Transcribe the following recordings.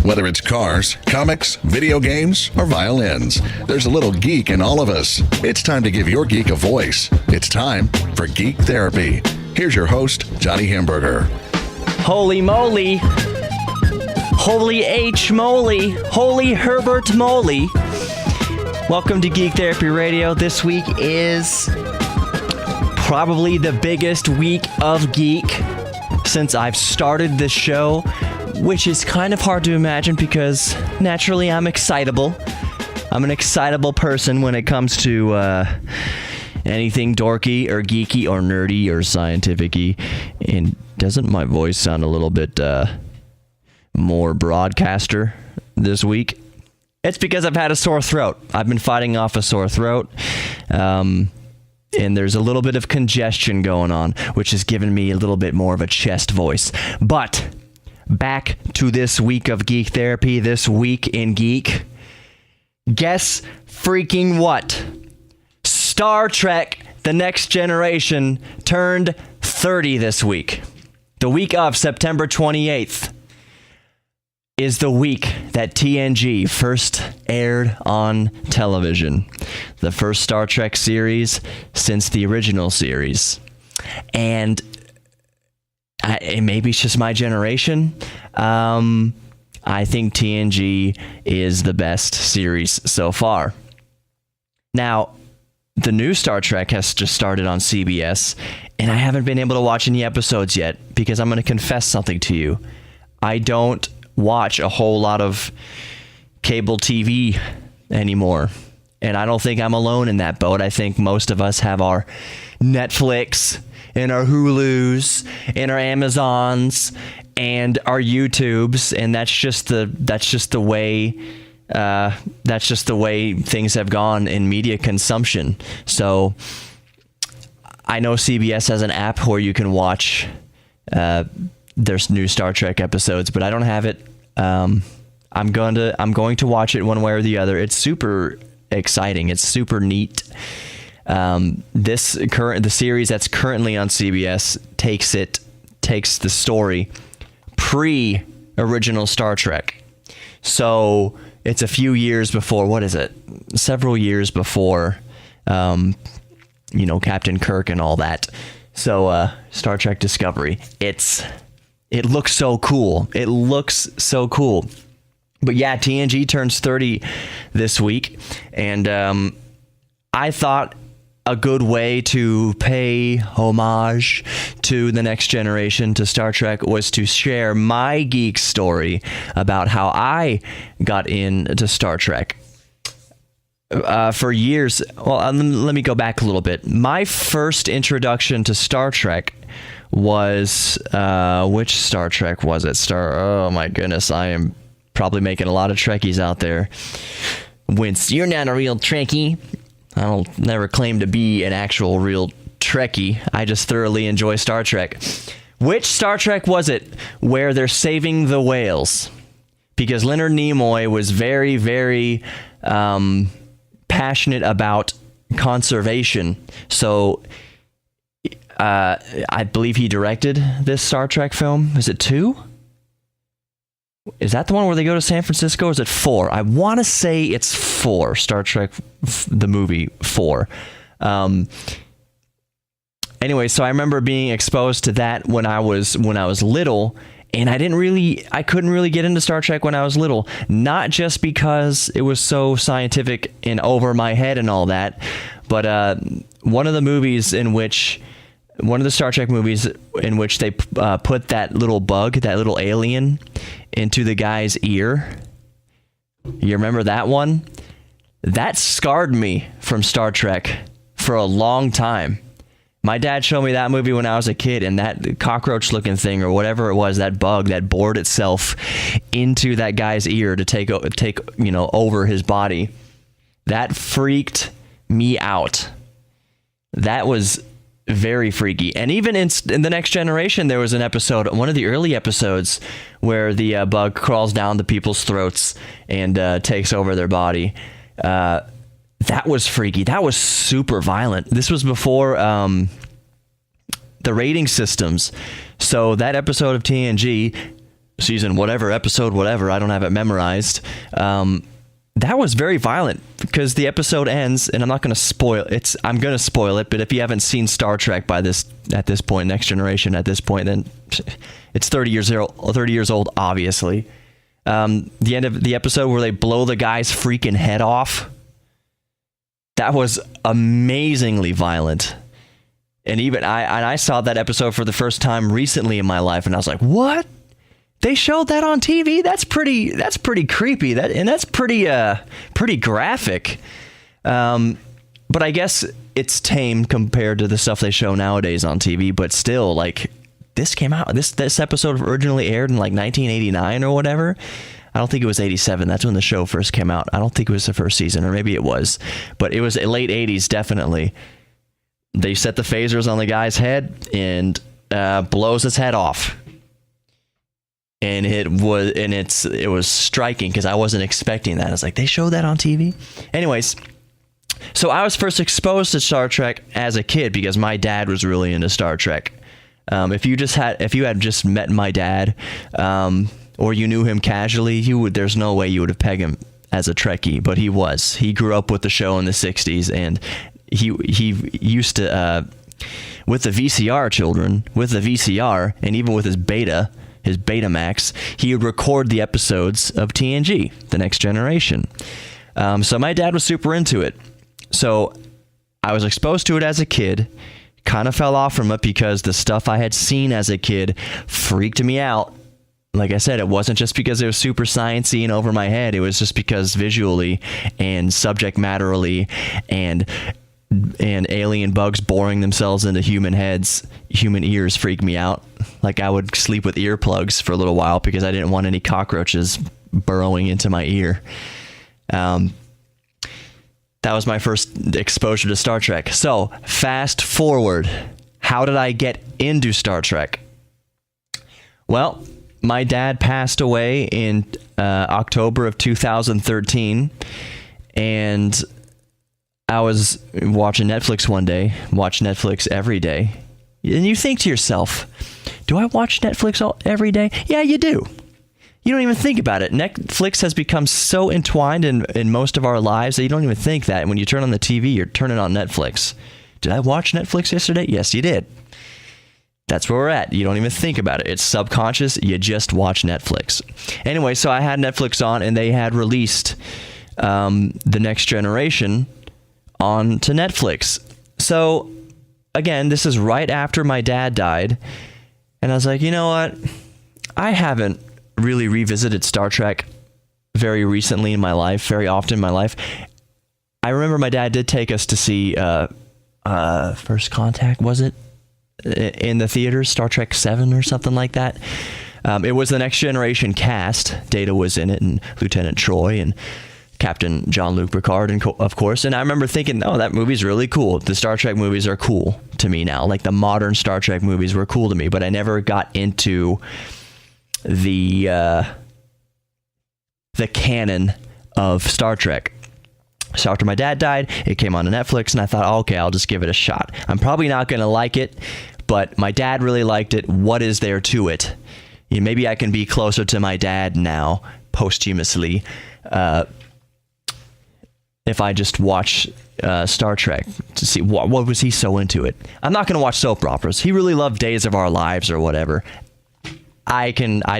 Whether it's cars, comics, video games, or violins, there's a little geek in all of us. It's time to give your geek a voice. It's time for Geek Therapy. Here's your host, Johnny Hamburger. Holy moly. Holy H moly. Holy Herbert moly. Welcome to Geek Therapy Radio. This week is probably the biggest week of geek since I've started this show, which is kind of hard to imagine because naturally I'm excitable. I'm an excitable person when it comes to anything dorky or geeky or nerdy or scientific-y. And doesn't my voice sound a little bit more broadcaster this week? It's because I've had a sore throat. I've been fighting off a sore throat. And there's a little bit of congestion going on, which has given me a little bit more of a chest voice. But back to this week of Geek Therapy, this week in geek. Guess freaking what? Star Trek The Next Generation turned 30 this week. The week of September 28th is the week that TNG first aired on television. The first Star Trek series since the original series. And maybe it's just my generation. I think TNG is the best series so far. Now, the new Star Trek has just started on CBS, and I haven't been able to watch any episodes yet because I'm going to confess something to you. I don't watch a whole lot of cable TV anymore. And I don't think I'm alone in that boat. I think most of us have our Netflix and our Hulus and our Amazons and our YouTubes, and that's just the way things have gone in media consumption. So I know CBS has an app where you can watch there's new Star Trek episodes, but I don't have it. I'm going to watch it one way or the other. It's super exciting. It's super neat. The series that's currently on CBS takes the story pre-original Star Trek. So it's a few years before, what is it? Several years before, Captain Kirk and all that. So Star Trek Discovery. It looks so cool. It looks so cool. But yeah, TNG turns 30 this week. And I thought a good way to pay homage to the next generation, to Star Trek, was to share my geek story about how I got into Star Trek. For years, well, let me go back a little bit. My first introduction to Star Trek was, which Star Trek was it? Oh my goodness, I am probably making a lot of Trekkies out there. Wince, you're not a real Trekkie. I'll never claim to be an actual real Trekkie. I just thoroughly enjoy Star Trek. Which Star Trek was it where they're saving the whales? Because Leonard Nimoy was very, very passionate about conservation. So I believe he directed this Star Trek film. Is it 2? Is that the one where they go to San Francisco, or is it 4? I want to say it's 4. Star Trek, the movie 4. Anyway, so I remember being exposed to that when I was little, and I couldn't really get into Star Trek when I was little. Not just because it was so scientific and over my head and all that, but one of the Star Trek movies in which they put that little bug, that little alien, into the guy's ear. You remember that one? That scarred me from Star Trek for a long time. My dad showed me that movie when I was a kid, and that cockroach-looking thing, or whatever it was, that bug that bored itself into that guy's ear to take over his body, that freaked me out. That was very freaky. And even in The Next Generation, there was an episode, one of the early episodes, where the bug crawls down the people's throats and takes over their body. That was freaky. That was super violent. This was before the rating systems. So that episode of TNG season whatever, episode whatever, I don't have it memorized. That was very violent because the episode ends, and I'm not going to spoil it. I'm going to spoil it, but if you haven't seen Star Trek at this point, Next Generation at this point, then it's 30 years old, obviously. The end of the episode where they blow the guy's freaking head off, that was amazingly violent. And even I saw that episode for the first time recently in my life, and I was like, what? They showed that on TV? That's pretty creepy. That's pretty graphic. But I guess it's tame compared to the stuff they show nowadays on TV, but still, like, this came out, this episode originally aired in like 1989 or whatever. I don't think it was 87. That's when the show first came out. I don't think it was the first season, or maybe it was, but it was late 80s, definitely. They set the phasers on the guy's head and blows his head off. And it was striking because I wasn't expecting that. I was like, they showed that on TV? Anyways, so I was first exposed to Star Trek as a kid because my dad was really into Star Trek. If you had just met my dad, or you knew him casually, there's no way you would have pegged him as a Trekkie, but he was. He grew up with the show in the 60s, and he used to, with the VCR, and even with his Betamax, he would record the episodes of TNG, The Next Generation. So my dad was super into it. So I was exposed to it as a kid, kind of fell off from it because the stuff I had seen as a kid freaked me out. Like I said, it wasn't just because it was super sciencey and over my head. It was just because visually and subject matterly and alien bugs boring themselves into human ears freaked me out. Like, I would sleep with earplugs for a little while because I didn't want any cockroaches burrowing into my ear. That was my first exposure to Star Trek. So, fast forward. How did I get into Star Trek? Well, my dad passed away in October of 2013, and I was watching Netflix one day, watch Netflix every day, and you think to yourself, do I watch Netflix every day? Yeah, you do. You don't even think about it. Netflix has become so entwined in most of our lives that you don't even think that. When you turn on the TV, you're turning on Netflix. Did I watch Netflix yesterday? Yes, you did. That's where we're at. You don't even think about it. It's subconscious. You just watch Netflix. Anyway, so I had Netflix on, and they had released The Next Generation onto Netflix. So, again, this is right after my dad died. And I was like, you know what? I haven't really revisited Star Trek very recently in my life, very often in my life. I remember my dad did take us to see First Contact, was it? In the theaters, Star Trek 7 or something like that. It was the Next Generation cast. Data was in it, and Lieutenant Troy, and Captain Jean-Luc Picard, and of course. And I remember thinking, oh, that movie's really cool. The Star Trek movies are cool to me now. Like, the modern Star Trek movies were cool to me, but I never got into the canon of Star Trek. So after my dad died, it came on to Netflix, and I thought, okay, I'll just give it a shot. I'm probably not going to like it, but my dad really liked it. What is there to it? Maybe I can be closer to my dad now, posthumously, if I just watch Star Trek to see what was he so into it. I'm not going to watch soap operas. He really loved Days of Our Lives or whatever. I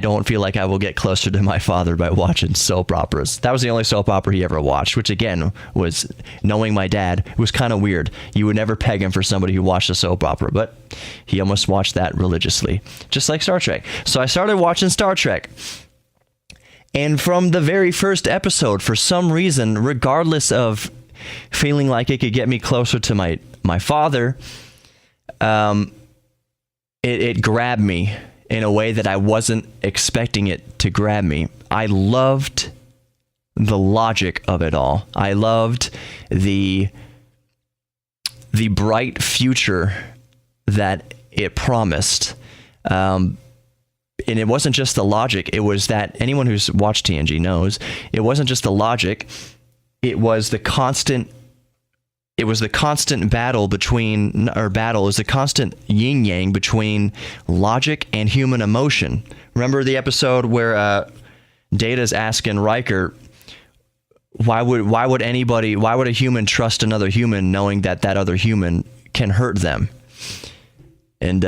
don't feel like I will get closer to my father by watching soap operas. That was the only soap opera he ever watched, which again was, knowing my dad, it was kind of weird. You would never peg him for somebody who watched a soap opera, but he almost watched that religiously, just like Star Trek. So I started watching Star Trek. And from the very first episode, for some reason, regardless of feeling like it could get me closer to my father, it grabbed me in a way that I wasn't expecting it to grab me. I loved the logic of it all. I loved the bright future that it promised. And it wasn't just the logic. It was that anyone who's watched TNG knows it wasn't just the logic. It was the constant it was the constant battle is the constant yin yang between logic and human emotion. Remember the episode where Data's asking Riker, why would a human trust another human knowing that other human can hurt them? And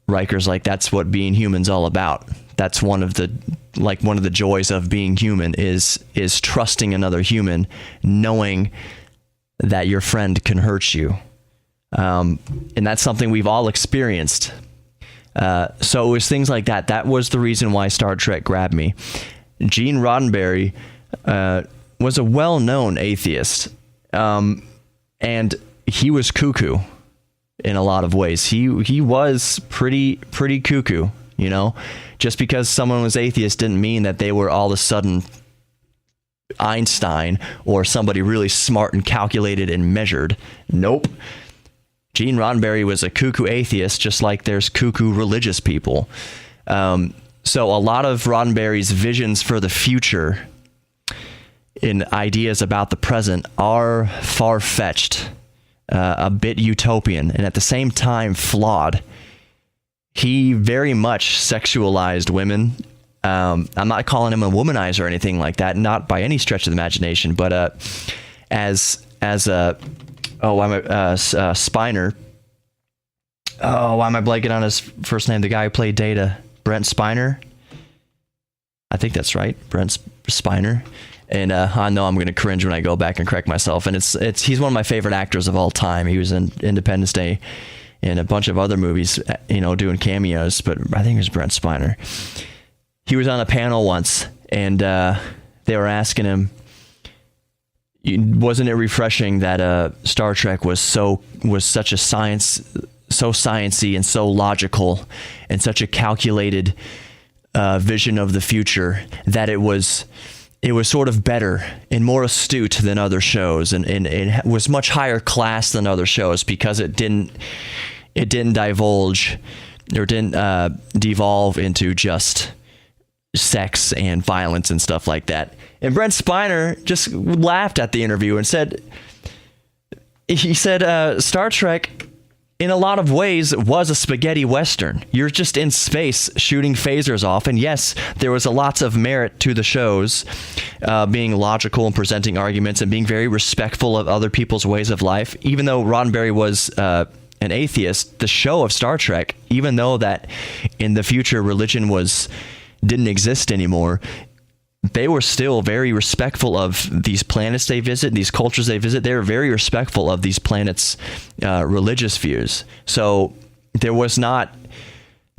Riker's like, that's what being human's all about. That's one of the joys of being human is trusting another human, knowing that your friend can hurt you. And that's something we've all experienced. So it was things like that. That was the reason why Star Trek grabbed me. Gene Roddenberry was a well-known atheist, and he was cuckoo in a lot of ways. He was pretty cuckoo, you know. Just because someone was atheist didn't mean that they were all of a sudden Einstein or somebody really smart and calculated and measured. Nope. Gene Roddenberry was a cuckoo atheist, just like there's cuckoo religious people. So a lot of Roddenberry's visions for the future and ideas about the present are far-fetched, a bit utopian, and at the same time flawed. He very much sexualized women. I'm not calling him a womanizer or anything like that, not by any stretch of the imagination, but Spiner. Oh, why am I blanking on his first name? The guy who played Data, Brent Spiner. I think that's right, Brent Spiner. And I know I'm going to cringe when I go back and correct myself. And he's one of my favorite actors of all time. He was in Independence Day and a bunch of other movies, you know, doing cameos. But I think it was Brent Spiner. He was on a panel once, and they were asking him, wasn't it refreshing that Star Trek was such a science, so sciencey and so logical, and such a calculated vision of the future, that it was sort of better and more astute than other shows, and it was much higher class than other shows because it didn't divulge or didn't devolve into just sex and violence and stuff like that. And Brent Spiner just laughed at the interview and said, Star Trek in a lot of ways was a spaghetti western. You're just in space shooting phasers off. And yes, there was lots of merit to the shows, being logical and presenting arguments and being very respectful of other people's ways of life. Even though Roddenberry was an atheist, the show of Star Trek, even though that in the future religion didn't exist anymore, they were still very respectful of these planets they visit, these cultures they visit. They were very respectful of these planets' religious views. So there was not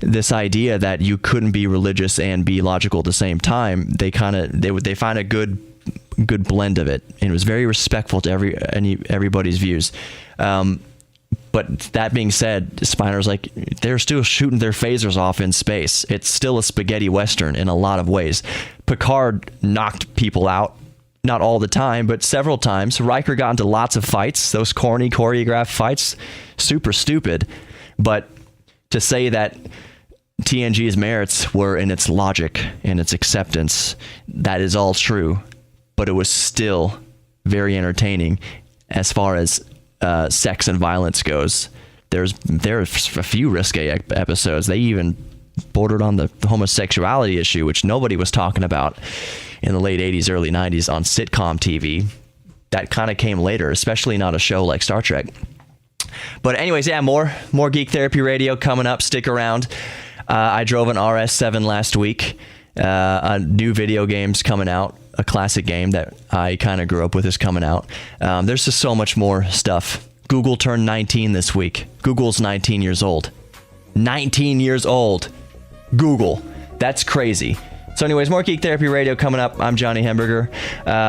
this idea that you couldn't be religious and be logical at the same time. They find a good blend of it, and it was very respectful to everybody's views. But that being said, Spiner's like, they're still shooting their phasers off in space. It's still a spaghetti western in a lot of ways. Picard knocked people out, not all the time, but several times. Riker got into lots of fights, those corny choreographed fights, super stupid. But to say that TNG's merits were in its logic and its acceptance, that is all true. But it was still very entertaining as far as sex and violence goes. There's a few risque episodes. They even bordered on the homosexuality issue, which nobody was talking about in the late 80s, early 90s on sitcom TV. That kind of came later, especially not a show like Star Trek. But anyways, yeah, more Geek Therapy Radio coming up. Stick around. I drove an RS7 last week. A new video game's coming out. A classic game that I kind of grew up with is coming out. There's just so much more stuff. Google turned 19 this week. Google's 19 years old. 19 years old. Google. That's crazy. So anyways, more Geek Therapy Radio coming up. I'm Johnny Hamburger.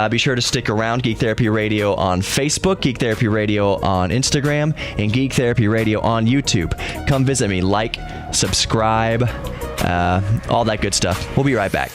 Be sure to stick around. Geek Therapy Radio on Facebook, Geek Therapy Radio on Instagram, and Geek Therapy Radio on YouTube. Come visit me. Like, subscribe, all that good stuff. We'll be right back.